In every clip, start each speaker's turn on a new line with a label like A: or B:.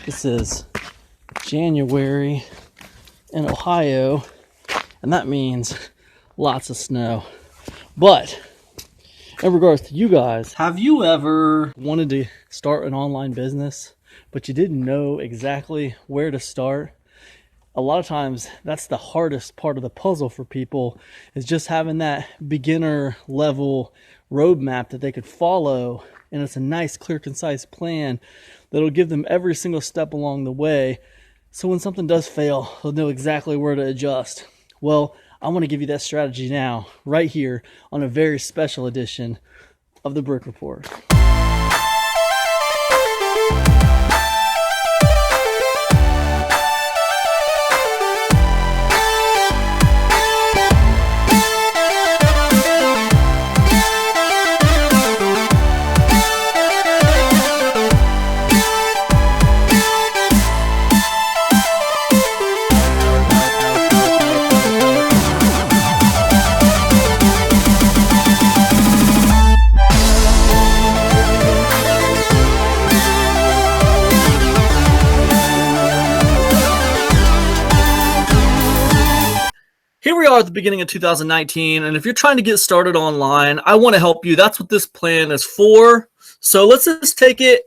A: This is January in Ohio, and that means lots of snow. But in regards to you guys, have you ever wanted to start an online business, but you didn't know exactly where to start? A lot of times that's the hardest part of the puzzle for people, is just having that beginner level roadmap that they could follow. And it's a nice, clear, concise plan that'll give them every single step along the way. So when something does fail, they'll know exactly where to adjust. Well, I want to give you that strategy now, right here on a very special edition of the Brick Report. Here we are at the beginning of 2019, and if you're trying to get started online, I want to help you. That's what this plan is for. So let's just take it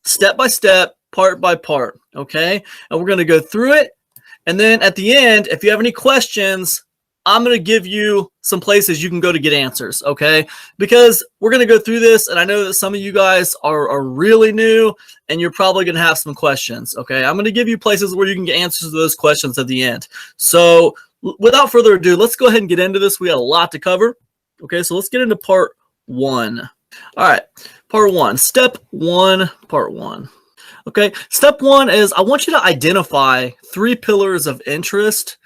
A: step by step, part by part, okay? And we're going to go through it, and then at the end, if you have any questions, I'm going to give you some places you can go to get answers, okay? Because we're going to go through this, and I know that some of you guys are really new, and you're probably going to have some questions, okay? I'm going to give you places where you can get answers to those questions at the end. So without further ado, let's go ahead and get into this. We got a lot to cover. Okay, so let's get into part one. All right, part one, step one, part one. Okay, step one is I want you to identify 3 pillars of interest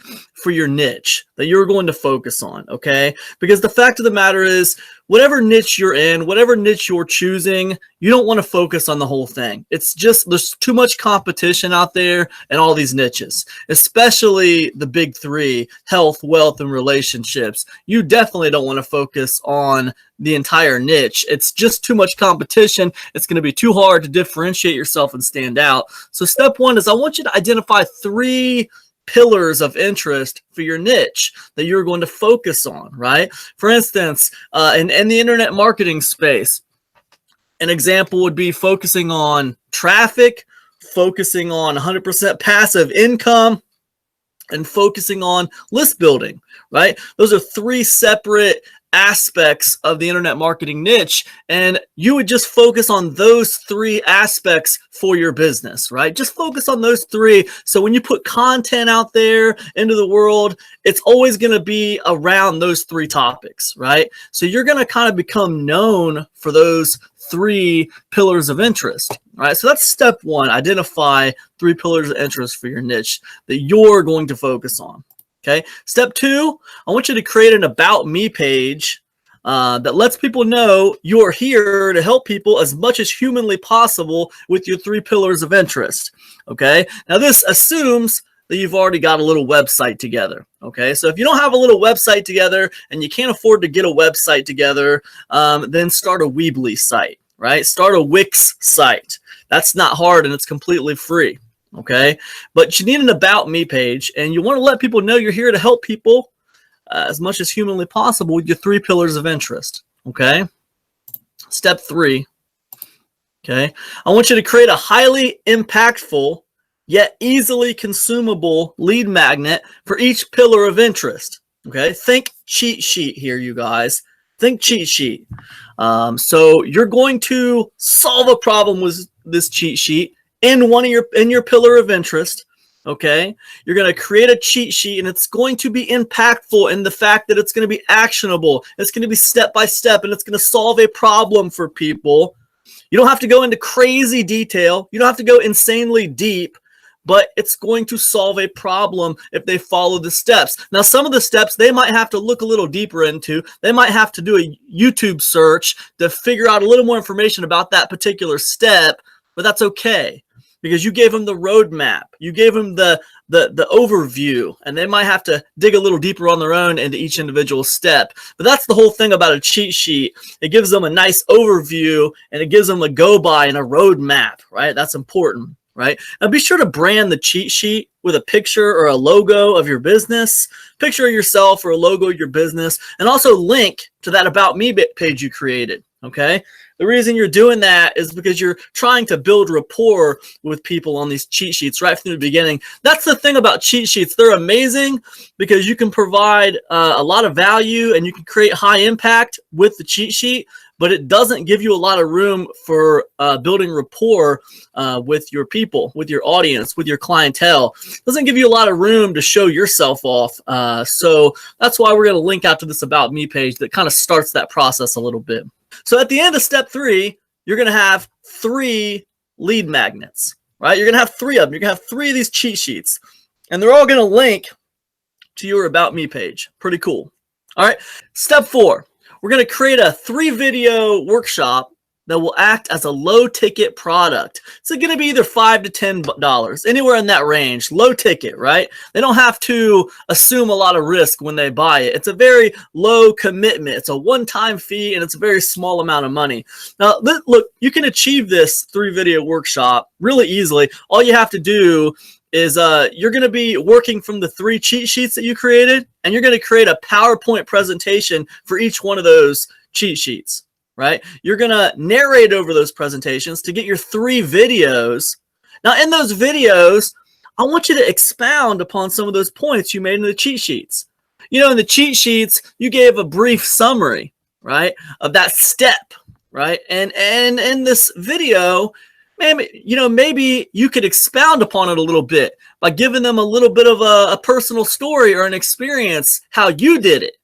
A: for your niche that you're going to focus on, okay? Because the fact of the matter is, whatever niche you're in, whatever niche you're choosing, you don't want to focus on the whole thing. It's just, there's too much competition out there in all these niches, especially the big 3, health, wealth, and relationships. You definitely don't want to focus on the entire niche. It's just too much competition. It's going to be too hard to differentiate yourself and stand out. So step one is I want you to identify 3 pillars of interest for your niche that you're going to focus on, right? For instance, in the internet marketing space, an example would be focusing on traffic, focusing on 100% passive income, and focusing on list building, right? Those are 3 separate aspects of the internet marketing niche, and you would just focus on those 3 aspects for your business, right? Just focus on those 3. So when you put content out there into the world, it's always going to be around those 3 topics, right? So you're going to kind of become known for those 3 pillars of interest, right? So that's step one, identify 3 pillars of interest for your niche that you're going to focus on. Okay. Step 2, I want you to create an About Me page that lets people know you're here to help people as much as humanly possible with your 3 pillars of interest. Okay. Now this assumes that you've already got a little website together. Okay. So if you don't have a little website together and you can't afford to get a website together, then start a Weebly site, right? Start a Wix site. That's not hard and it's completely free. Okay, but you need an About Me page, and you want to let people know you're here to help people as much as humanly possible with your 3 pillars of interest. Okay, step 3. Okay, I want you to create a highly impactful yet easily consumable lead magnet for each pillar of interest. Okay, think cheat sheet here, you guys. Think cheat sheet. So you're going to solve a problem with this cheat sheet in your pillar of interest. Okay, you're going to create a cheat sheet, and it's going to be impactful in the fact that it's going to be actionable. It's going to be step by step, and it's going to solve a problem for people. You don't have to go into crazy detail. You don't have to go insanely deep, but it's going to solve a problem if they follow the steps. Now, some of the steps they might have to look a little deeper into. They might have to do a YouTube search to figure out a little more information about that particular step, but that's okay, because you gave them the roadmap, you gave them the overview, and they might have to dig a little deeper on their own into each individual step. But that's the whole thing about a cheat sheet. It gives them a nice overview, and it gives them a go-by and a roadmap, right? That's important, right? Now be sure to brand the cheat sheet with a picture or a logo of your business, picture of yourself or a logo of your business, and also link to that About Me page you created, okay? The reason you're doing that is because you're trying to build rapport with people on these cheat sheets right from the beginning. That's the thing about cheat sheets. They're amazing because you can provide a lot of value and you can create high impact with the cheat sheet, but it doesn't give you a lot of room for building rapport with your people, with your audience, with your clientele. It doesn't give you a lot of room to show yourself off. So that's why we're going to link out to this About Me page that kind of starts that process a little bit. So at the end of step 3, you're going to have 3 lead magnets, right? You're going to have 3 of them. You're going to have 3 of these cheat sheets, and they're all going to link to your About Me page. Pretty cool. All right. Step 4, we're going to create a 3-video workshop that will act as a low-ticket product. It's going to be either $5 to $10, anywhere in that range. Low ticket, right? They don't have to assume a lot of risk when they buy it. It's a very low commitment. It's a one-time fee, and it's a very small amount of money. Now, look, you can achieve this 3-video workshop really easily. All you have to do is you're going to be working from the 3 cheat sheets that you created, and you're going to create a PowerPoint presentation for each one of those cheat sheets. Right? You're going to narrate over those presentations to get your 3 videos. Now, in those videos, I want you to expound upon some of those points you made in the cheat sheets. You know, in the cheat sheets, you gave a brief summary, right, of that step, right? And in this video, maybe you could expound upon it a little bit by giving them a little bit of a personal story or an experience, how you did it.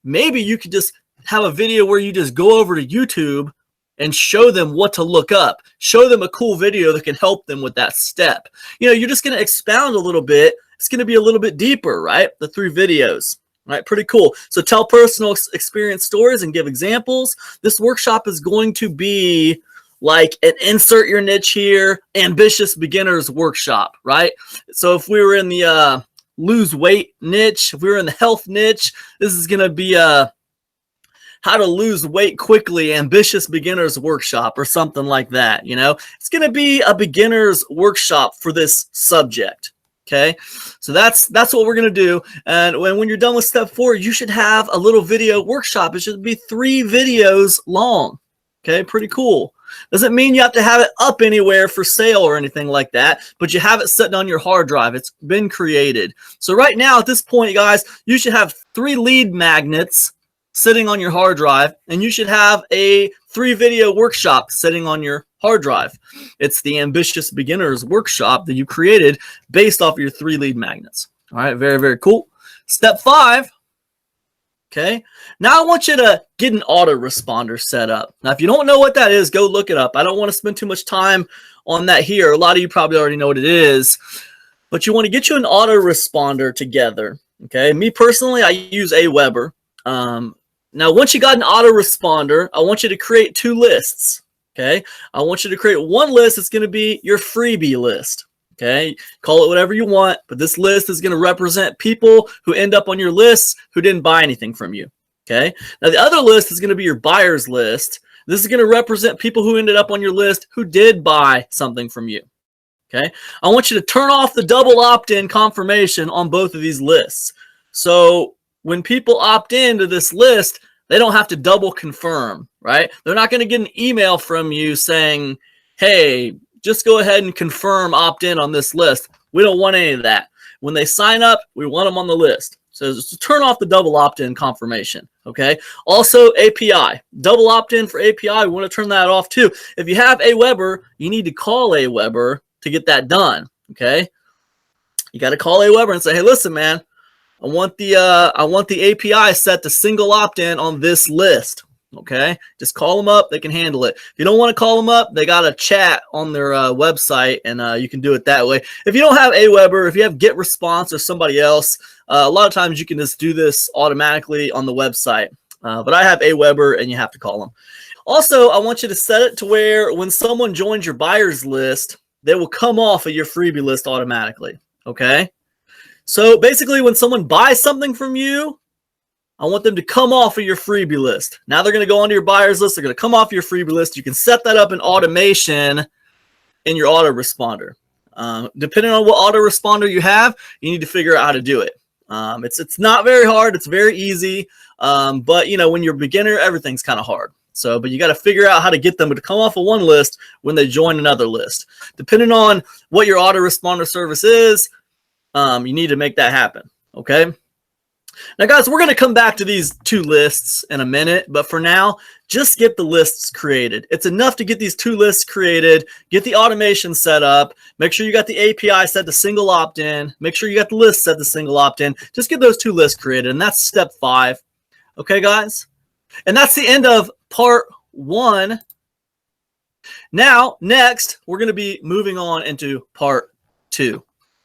A: Maybe you could just have a video where you just go over to YouTube and show them what to look up. Show them a cool video that can help them with that step. You know, you're just going to expound a little bit. It's going to be a little bit deeper, right? The 3 videos, right? Pretty cool. So tell personal experience stories and give examples. This workshop is going to be like an insert your niche here, ambitious beginners workshop, right? So if we were in the lose weight niche, if we were in the health niche, this is going to be how to lose weight quickly, ambitious beginners workshop or something like that. You know, it's going to be a beginner's workshop for this subject. Okay. So that's what we're going to do. And when you're done with step 4, you should have a little video workshop. It should be 3 videos long. Okay. Pretty cool. Doesn't mean you have to have it up anywhere for sale or anything like that, but you have it sitting on your hard drive. It's been created. So right now at this point, guys, you should have 3 lead magnets sitting on your hard drive, and you should have a 3-video workshop sitting on your hard drive. It's the Ambitious Beginners workshop that you created based off of your 3 lead magnets. All right, very, very cool. Step 5, okay? Now I want you to get an autoresponder set up. Now, if you don't know what that is, go look it up. I don't want to spend too much time on that here. A lot of you probably already know what it is, but you want to get you an autoresponder together, okay? Me personally, I use Aweber. Now, once you got an autoresponder, I want you to create 2 lists, okay? I want you to create one list that's going to be your freebie list, okay? Call it whatever you want, but this list is going to represent people who end up on your list who didn't buy anything from you, okay? Now, the other list is going to be your buyers list. This is going to represent people who ended up on your list who did buy something from you, okay? I want you to turn off the double opt-in confirmation on both of these lists. So when people opt into this list, they don't have to double confirm, right? They're not going to get an email from you saying, hey, just go ahead and confirm opt-in on this list. We don't want any of that. When they sign up, we want them on the list. So just turn off the double opt-in confirmation, okay? Also, API. Double opt-in for API, we want to turn that off too. If you have Aweber, you need to call Aweber to get that done, okay? You got to call Aweber and say, hey, listen, man, I want the API set to single opt-in on this list. Okay, just call them up. They can handle it. If you don't want to call them up, they got a chat on their website, and you can do it that way. If you don't have Aweber, if you have GetResponse or somebody else, a lot of times you can just do this automatically on the website. But I have Aweber, and you have to call them. Also, I want you to set it to where when someone joins your buyers list, they will come off of your freebie list automatically. Okay. So basically, when someone buys something from you, I want them to come off of your freebie list. Now they're going to go onto your buyers list. They're going to come off your freebie list. You can set that up in automation in your autoresponder. Depending on what autoresponder you have, you need to figure out how to do it. It's not very hard. It's very easy. But when you're a beginner, everything's kind of hard. But you got to figure out how to get them to come off of one list when they join another list. Depending on what your autoresponder service is, you need to make that happen. Okay. Now, guys, we're going to come back to these two lists in a minute, but for now, just get the lists created. It's enough to get these two lists created, get the automation set up, make sure you got the API set to single opt-in, make sure you got the list set to single opt-in. Just get those two lists created, and that's step 5. Okay, guys? And that's the end of part 1. Now, next, we're going to be moving on into part 2.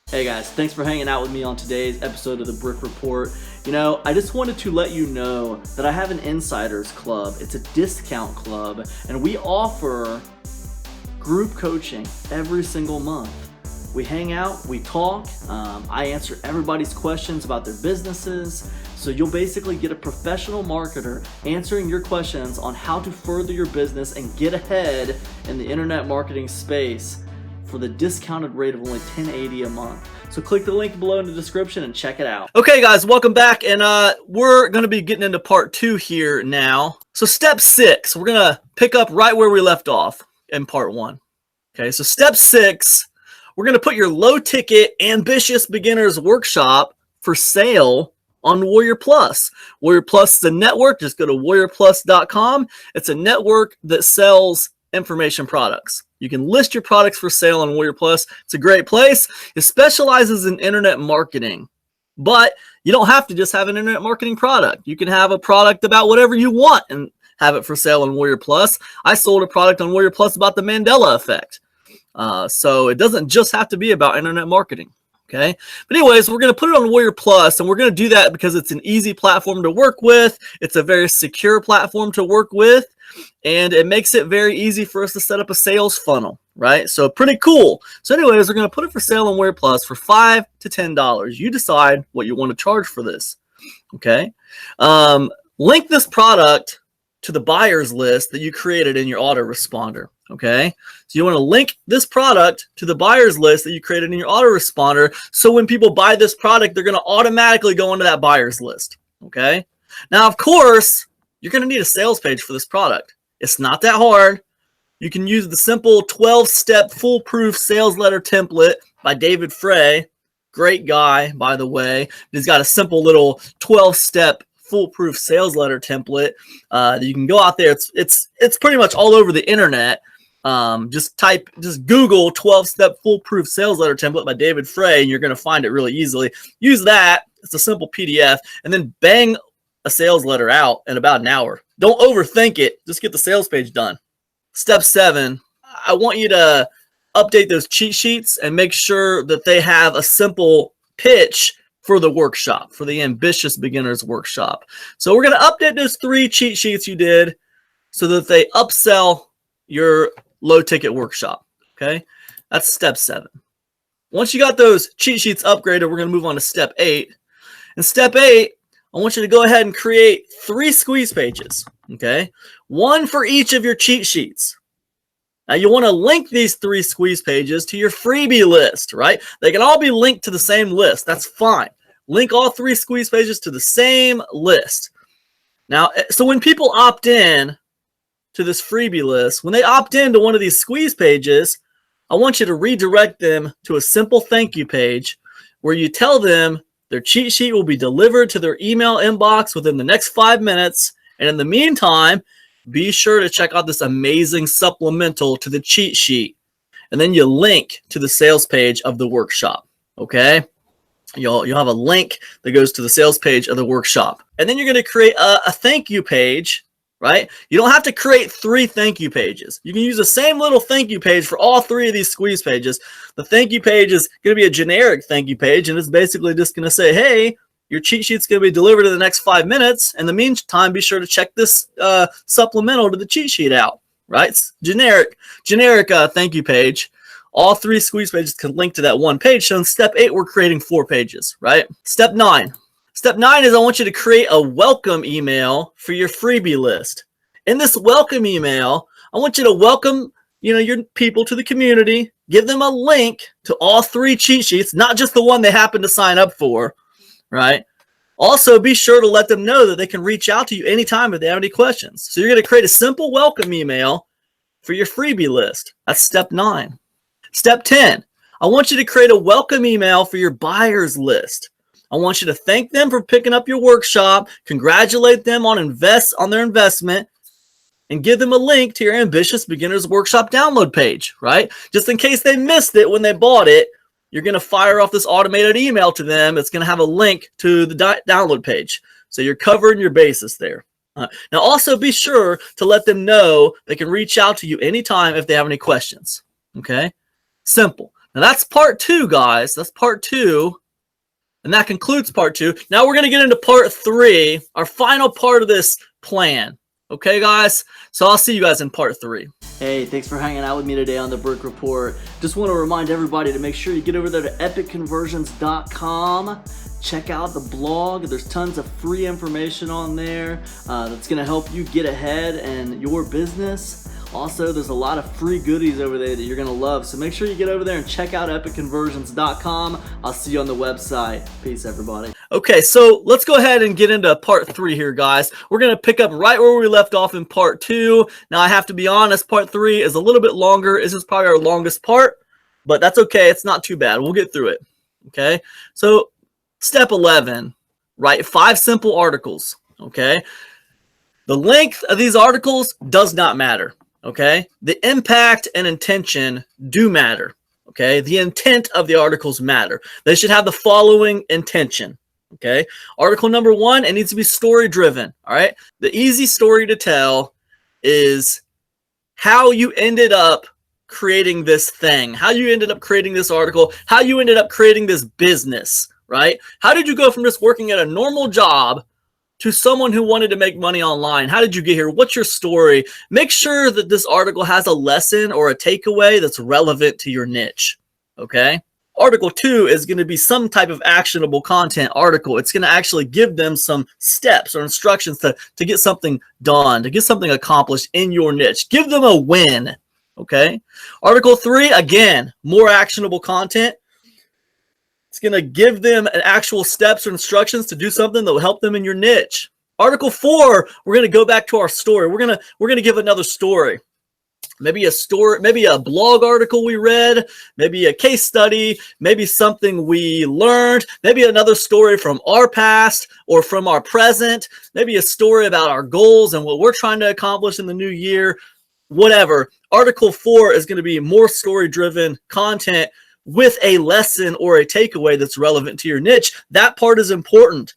A: Hey guys, thanks for hanging out with me on today's episode of the Brick Report. I just wanted to let you know that I have an Insiders Club. It's a discount club, and we offer group coaching every single month. We hang out, we talk, I answer everybody's questions about their businesses. So you'll basically get a professional marketer answering your questions on how to further your business and get ahead in the internet marketing space for the discounted rate of only $10.80 a month. So click the link below in the description and check it out. Okay, guys, welcome back. And we're going to be getting into part 2 here now. So step 6, we're going to pick up right where we left off in part 1. Okay, so step 6, we're going to put your low ticket, ambitious beginners workshop for sale on Warrior Plus. Warrior Plus is a network. Just go to warriorplus.com. It's a network that sells information products. You can list your products for sale on Warrior Plus. It's a great place. It specializes in internet marketing, but you don't have to just have an internet marketing product. You can have a product about whatever you want and have it for sale on Warrior Plus. I sold a product on Warrior Plus about the Mandela effect. So it doesn't just have to be about internet marketing. Okay. But anyways, we're going to put it on Warrior Plus, and we're going to do that because it's an easy platform to work with. It's a very secure platform to work with, and it makes it very easy for us to set up a sales funnel, right? So pretty cool. So anyways, we're going to put it for sale on Warrior Plus for $5 to $10. You decide what you want to charge for this. Okay. Link this product to the buyers list that you created in your autoresponder. Okay, so you want to link this product to the buyers list that you created in your autoresponder, so when people buy this product, they're going to automatically go into that buyers list. Okay, now of course you're going to need a sales page for this product. It's not that hard. You can use the simple 12-step foolproof sales letter template by David Frey. Great guy, by the way. He's got a simple little 12-step foolproof sales letter template that you can go out there. It's pretty much all over the internet. Just Google 12-step foolproof sales letter template by David Frey, and you're going to find it really easily. Use that. It's a simple PDF, and then bang a sales letter out in about an hour. Don't overthink it. Just get the sales page done. Step 7, I want you to update those cheat sheets and make sure that they have a simple pitch for the workshop, for the ambitious beginners workshop. So we're going to update those 3 cheat sheets you did so that they upsell your low ticket workshop. Okay, that's step 7. Once you got those cheat sheets upgraded, we're going to move on to step 8. In step 8, I want you to go ahead and create 3 squeeze pages. Okay, 1 for each of your cheat sheets. Now you want to link these 3 squeeze pages to your freebie list, right? They can all be linked to the same list. That's fine. Link all 3 squeeze pages to the same list. Now, so when people opt in to this freebie list, when they opt into one of these squeeze pages, I want you to redirect them to a simple thank you page where you tell them their cheat sheet will be delivered to their email inbox within the next 5 minutes. And in the meantime, be sure to check out this amazing supplemental to the cheat sheet. And then you link to the sales page of the workshop. Okay? You'll have a link that goes to the sales page of the workshop. And then you're going to create a thank you page. Right? You don't have to create 3 thank you pages. You can use the same little thank you page for all 3 of these squeeze pages. The thank you page is going to be a generic thank you page, and it's basically just going to say, hey, your cheat sheet's going to be delivered in the next 5 minutes. In the meantime, be sure to check this supplemental to the cheat sheet out. Right? It's generic thank you page. All 3 squeeze pages can link to that one page. So in step 8, we're creating 4 pages. Right? Step 9. Step 9 is I want you to create a welcome email for your freebie list. In this welcome email, I want you to welcome, your people to the community, give them a link to all 3 cheat sheets, not just the one they happen to sign up for, right? Also, be sure to let them know that they can reach out to you anytime if they have any questions. So you're going to create a simple welcome email for your freebie list. That's step 9. Step 10, I want you to create a welcome email for your buyers list. I want you to thank them for picking up your workshop, congratulate them on their investment, and give them a link to your Ambitious Beginners Workshop download page, right? Just in case they missed it when they bought it, you're going to fire off this automated email to them. It's going to have a link to the download page. So you're covering your bases there. Now, also be sure to let them know they can reach out to you anytime if they have any questions, okay? Simple. Now, that's part 2, guys. That's part 2. And that concludes part 2. Now we're going to get into part 3, our final part of this plan. Okay, guys? So I'll see you guys in part 3. Hey, thanks for hanging out with me today on the Brick Report. Just want to remind everybody to make sure you get over there to epicconversions.com. Check out the blog. There's tons of free information on there that's going to help you get ahead in your business. Also, there's a lot of free goodies over there that you're going to love. So make sure you get over there and check out epicconversions.com. I'll see you on the website. Peace, everybody. Okay, so let's go ahead and get into part 3 here, guys. We're going to pick up right where we left off in part 2. Now, I have to be honest, part 3 is a little bit longer. This is probably our longest part, but that's okay. It's not too bad. We'll get through it. Okay, so step 11, write 5 simple articles. Okay, the length of these articles does not matter. Okay, the impact and intention do matter. Okay, the intent of the articles matter. They should have the following intention. Okay, article number 1, it needs to be story driven. All right, the easy story to tell is how you ended up creating this thing, how you ended up creating this article, how you ended up creating this business, right? How did you go from just working at a normal job to someone who wanted to make money online? How did you get here? What's your story? Make sure that this article has a lesson or a takeaway that's relevant to your niche, okay? Article 2 is going to be some type of actionable content article. It's going to actually give them some steps or instructions to get something done, to get something accomplished in your niche. Give them a win, okay? Article 3, again, more actionable content. It's going to give them actual steps or instructions to do something that will help them in your niche. Article 4, we're going to go back to our story. We're going to give another story. Maybe a story, maybe a blog article we read, maybe a case study, maybe something we learned, maybe another story from our past or from our present, maybe a story about our goals and what we're trying to accomplish in the new year, whatever. Article 4 is going to be more story-driven content with a lesson or a takeaway that's relevant to your niche. That part is important.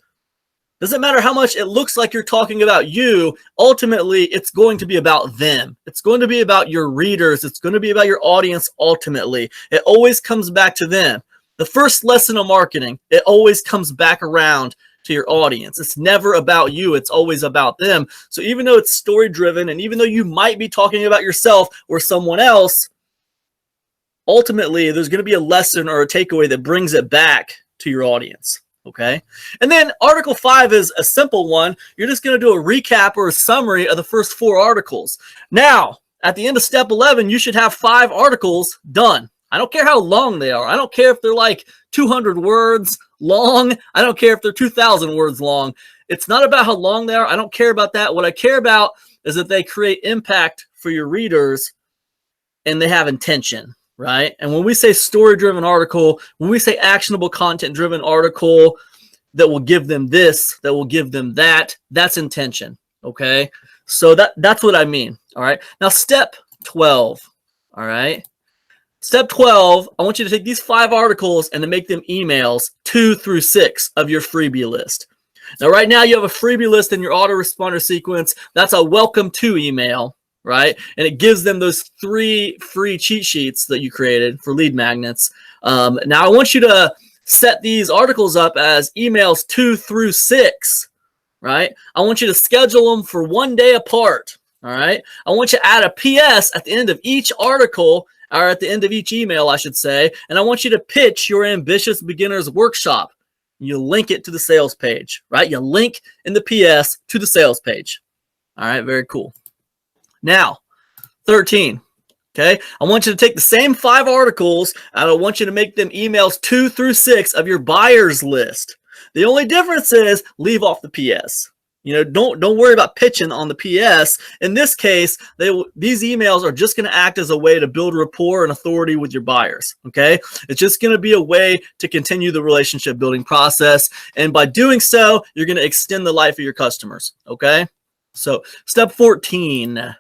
A: Doesn't matter how much it looks like you're talking about you, ultimately it's going to be about them. It's going to be about your readers. It's going to be about your audience ultimately. It always comes back to them. The first lesson of marketing, it always comes back around to your audience. It's never about you. It's always about them. So even though it's story driven and even though you might be talking about yourself or someone else, ultimately, there's going to be a lesson or a takeaway that brings it back to your audience, okay? And then Article 5 is a simple one. You're just going to do a recap or a summary of the first 4 articles. Now, at the end of step 11, you should have 5 articles done. I don't care how long they are. I don't care if they're like 200 words long. I don't care if they're 2,000 words long. It's not about how long they are. I don't care about that. What I care about is that they create impact for your readers and they have intention. Right? And when we say story-driven article, when we say actionable content-driven article that will give them this, that will give them that, that's intention, okay? So that's what I mean, all right? Now, step 12, all right? Step 12, I want you to take these 5 articles and to make them emails 2 through 6 of your freebie list. Now, right now, you have a freebie list in your autoresponder sequence. That's a welcome to email. Right? And it gives them those 3 free cheat sheets that you created for lead magnets. Now I want you to set these articles up as emails 2 through 6, right? I want you to schedule them for 1 day apart, all right? I want you to add a PS at the end of each article, or at the end of each email, I should say, and I want you to pitch your Ambitious Beginners Workshop. You link it to the sales page, right? You link in the PS to the sales page. All right, very cool. Now, 13, Okay, I want you to take the same 5 articles and I want you to make them emails 2 through 6 of your buyers list. The only difference is leave off the PS. Don't worry about pitching on the PS. In this case, these emails are just going to act as a way to build rapport and authority with your buyers. Okay, it's just going to be a way to continue the relationship building process, and by doing so, you're going to extend the life of your customers. Okay, so step 14.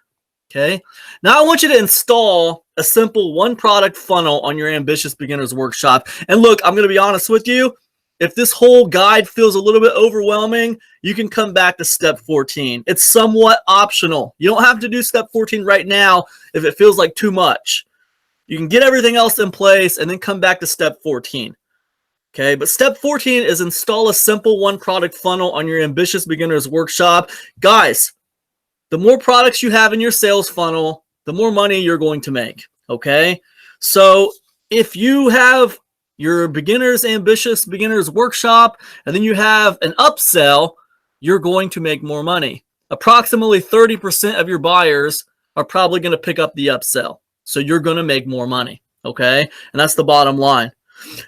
A: Okay, now I want you to install a simple 1-product funnel on your Ambitious Beginners Workshop. And look, I'm going to be honest with you. If this whole guide feels a little bit overwhelming, you can come back to step 14. It's somewhat optional. You don't have to do step 14 right now if it feels like too much. You can get everything else in place and then come back to step 14. Okay, but step 14 is install a simple 1-product funnel on your Ambitious Beginners Workshop. Guys, the more products you have in your sales funnel, the more money you're going to make. Okay, so if you have your Ambitious Beginners Workshop and then you have an upsell, you're going to make more money. Approximately 30% of your buyers are probably going to pick up the upsell, so you're going to make more money. Okay, and that's the bottom line.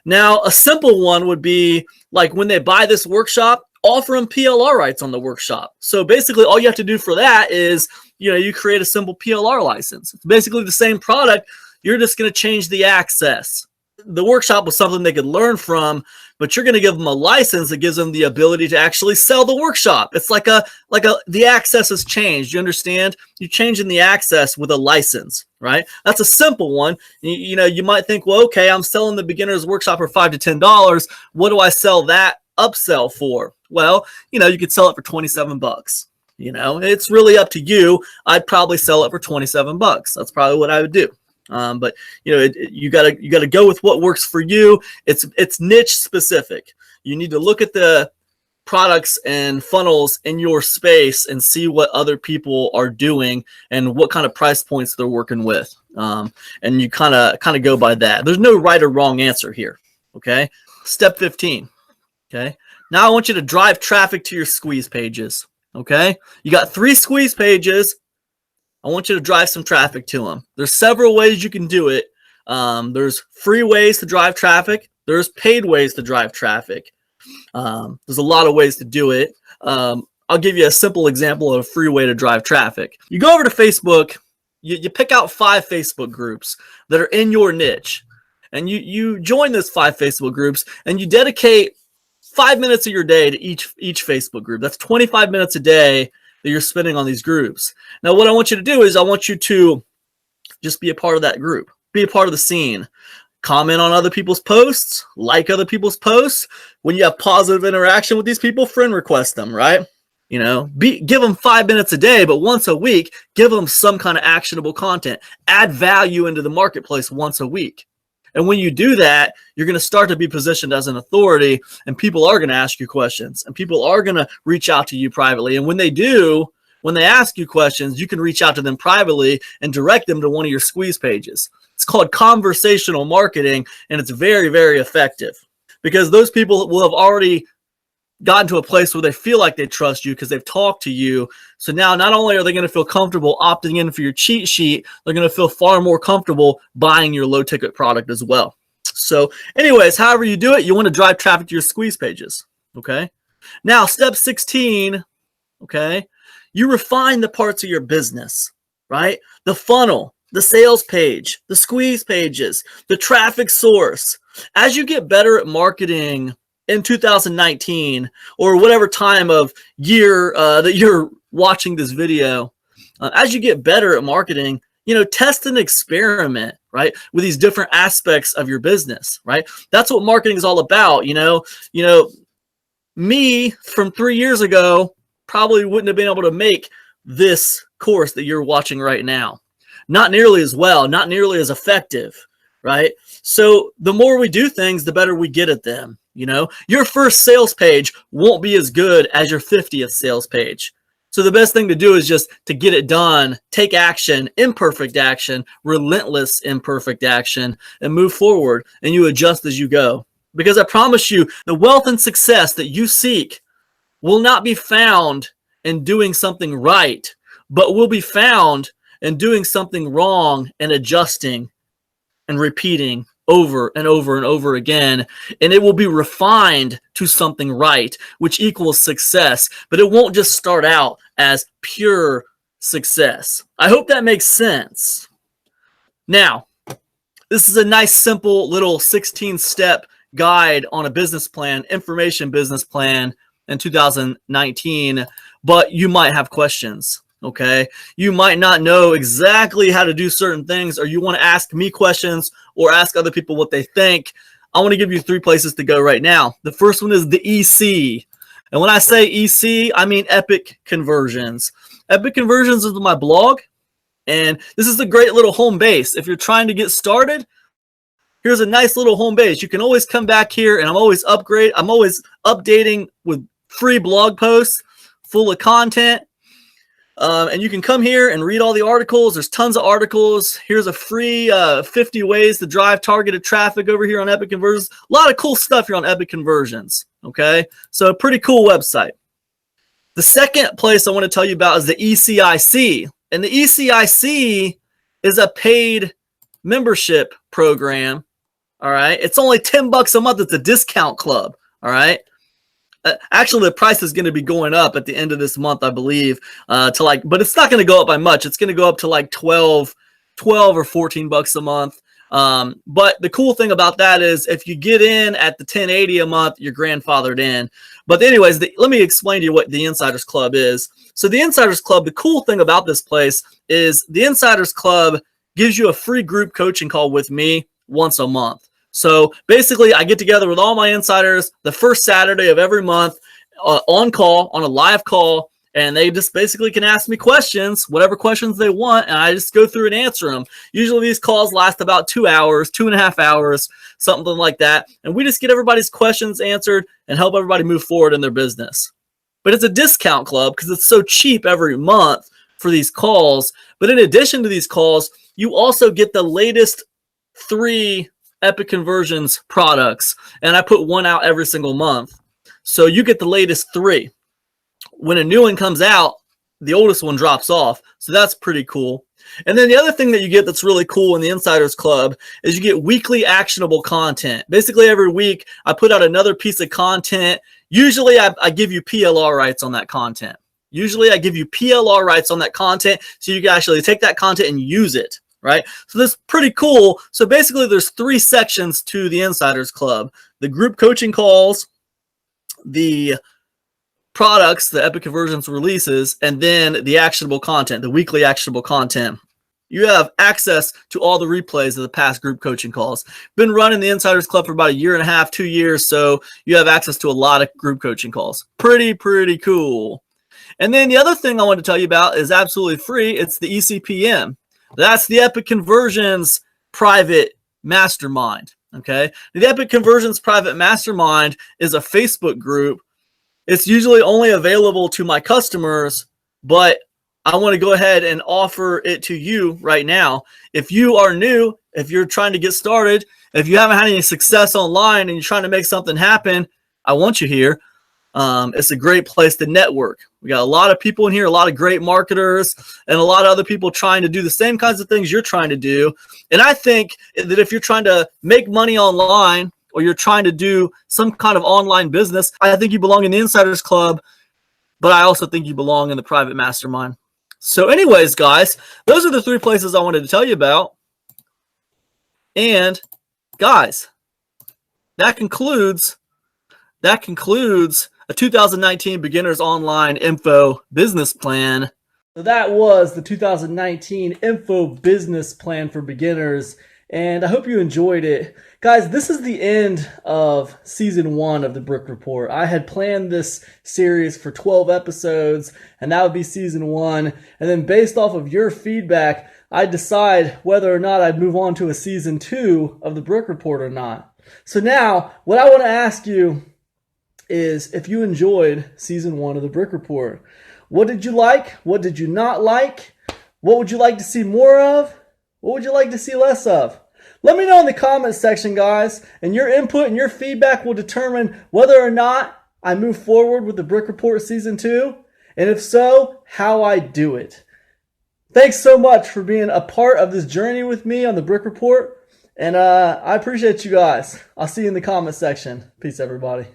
A: Now, a simple one would be like when they buy this workshop, offer them PLR rights on the workshop. So basically all you have to do for that is, you create a simple PLR license. It's basically the same product. You're just going to change the access. The workshop was something they could learn from, but you're going to give them a license that gives them the ability to actually sell the workshop. It's like the access has changed. You understand? You're changing the access with a license, right? That's a simple one. You might think, well, okay, I'm selling the beginner's workshop for $5 to $10. What do I sell that upsell for? Well, you could sell it for $27. It's really up to you. I'd probably sell it for $27. That's probably what I would do. But you gotta go with what works for you. It's niche specific. You need to look at the products and funnels in your space and see what other people are doing and what kind of price points they're working with. And you kind of go by that. There's no right or wrong answer here. Okay. Step 15. Okay. Now I want you to drive traffic to your squeeze pages. Okay. You got 3 squeeze pages. I want you to drive some traffic to them. There's several ways you can do it. There's free ways to drive traffic. There's paid ways to drive traffic. There's a lot of ways to do it. I'll give you a simple example of a free way to drive traffic. You go over to Facebook, you pick out 5 Facebook groups that are in your niche, and you join those 5 Facebook groups, and you dedicate 5 minutes of your day to each Facebook group. That's 25 minutes a day that you're spending on these groups. Now, what I want you to do is I want you to just be a part of that group, be a part of the scene, comment on other people's posts, like other people's posts. When you have positive interaction with these people, friend request them, right? Give them 5 minutes a day, but once a week, give them some kind of actionable content. Add value into the marketplace once a week. And when you do that, you're going to start to be positioned as an authority, and people are going to ask you questions, and people are going to reach out to you privately. And when they do, when they ask you questions, you can reach out to them privately and direct them to one of your squeeze pages. It's called conversational marketing, and it's very, very effective because those people will have already gotten to a place where they feel like they trust you because they've talked to you. So now not only are they going to feel comfortable opting in for your cheat sheet, they're going to feel far more comfortable buying your low ticket product as well. So anyways, however you do it, you want to drive traffic to your squeeze pages. Okay. Now step 16. Okay. You refine the parts of your business, right? The funnel, the sales page, the squeeze pages, the traffic source. As you get better at marketing in 2019 or whatever time of year that you're watching this video, as you get better at marketing, test and experiment, right, with these different aspects of your business, right? That's what marketing is all about. Me from 3 years ago probably wouldn't have been able to make this course that you're watching right now. Not nearly as well, not nearly as effective, right? So the more we do things, the better we get at them. Your first sales page won't be as good as your 50th sales page. So the best thing to do is just to get it done, take action, imperfect action, relentless imperfect action, and move forward, and you adjust as you go. Because I promise you, the wealth and success that you seek will not be found in doing something right, but will be found and doing something wrong and adjusting and repeating over and over and over again, and it will be refined to something right, which equals success, but it won't just start out as pure success. I hope that makes sense. Now, this is a nice, simple little 16-step guide on a business plan, information business plan in 2019, but you might have questions. Okay, you might not know exactly how to do certain things, or you want to ask me questions or ask other people what they think. I want to give you 3 places to go right now. The first one is the EC. And when I say EC, I mean Epic Conversions. Epic Conversions is my blog, and this is a great little home base. If you're trying to get started, here's a nice little home base. You can always come back here, and I'm always updating with free blog posts full of content. And you can come here and read all the articles. There's tons of articles. Here's a free 50 ways to drive targeted traffic over here on Epic Conversions. A lot of cool stuff here on Epic Conversions. Okay, so a pretty cool website. The second place I want to tell you about is the ECIC. And the ECIC is a paid membership program. All right, it's only $10 a month. It's a discount club. All right. Actually, the price is going to be going up at the end of this month, I believe, but it's not going to go up by much. It's going to go up to like 12 or $14 a month. But the cool thing about that is if you get in at the $10.80 a month, you're grandfathered in. But anyways, let me explain to you what the Insiders Club is. So the Insiders Club, the cool thing about this place is the Insiders Club gives you a free group coaching call with me once a month. So basically, I get together with all my insiders the first Saturday of every month on a live call, and they just basically can ask me questions, whatever questions they want, and I just go through and answer them. Usually these calls last about 2 hours, 2.5 hours, something like that, and we just get everybody's questions answered and help everybody move forward in their business. But it's a discount club because it's so cheap every month for these calls. But in addition to these calls, you also get the latest 3 Epic Conversions products, and I put one out every single month. So you get the latest 3. When a new one comes out, the oldest one drops off. So that's pretty cool. And then the other thing that you get that's really cool in the Insiders Club is you get weekly actionable content. Basically every week I put out another piece of content. Usually I give you PLR rights on that content. Usually I give you PLR rights on that content so you can actually take that content and use it. Right? So that's pretty cool. So basically there's 3 sections to the Insiders Club: the group coaching calls, the products, the Epic Conversions releases, and then the actionable content, the weekly actionable content. You have access to all the replays of the past group coaching calls. Been running the Insiders Club for about 1.5 years, 2 years, so you have access to a lot of group coaching calls. Pretty cool. And then the other thing I want to tell you about is absolutely free. It's the ECPM. That's the Epic Conversions private mastermind. Okay. The Epic Conversions private mastermind is a Facebook group. It's usually only available to my customers, but I want to go ahead and offer it to you right now. If you are new, if you're trying to get started, if you haven't had any success online and you're trying to make something happen, I want you here. It's a great place to network. We got a lot of people in here, a lot of great marketers, and a lot of other people trying to do the same kinds of things you're trying to do. And I think that if you're trying to make money online or you're trying to do some kind of online business, I think you belong in the Insiders Club, but I also think you belong in the private mastermind. So anyways, guys, those are the 3 places I wanted to tell you about. And guys, that concludes a 2019 Beginners Online Info Business Plan. So that was the 2019 Info Business Plan for Beginners, and I hope you enjoyed it. Guys, this is the end of Season 1 of the Brick Report. I had planned this series for 12 episodes, and that would be Season 1. And then based off of your feedback, I'd decide whether or not I'd move on to a Season 2 of the Brick Report or not. So now, what I want to ask you is if you enjoyed Season 1 of the Brick Report. What did you like? What did you not like? What would you like to see more of? What would you like to see less of? Let me know in the comments section, guys, and your input and your feedback will determine whether or not I move forward with the Brick Report Season 2, and if so, how I do it. thanks so much for being a part of this journey with me on the Brick Report. And I appreciate you guys. I'll see you in the comment section. Peace, everybody.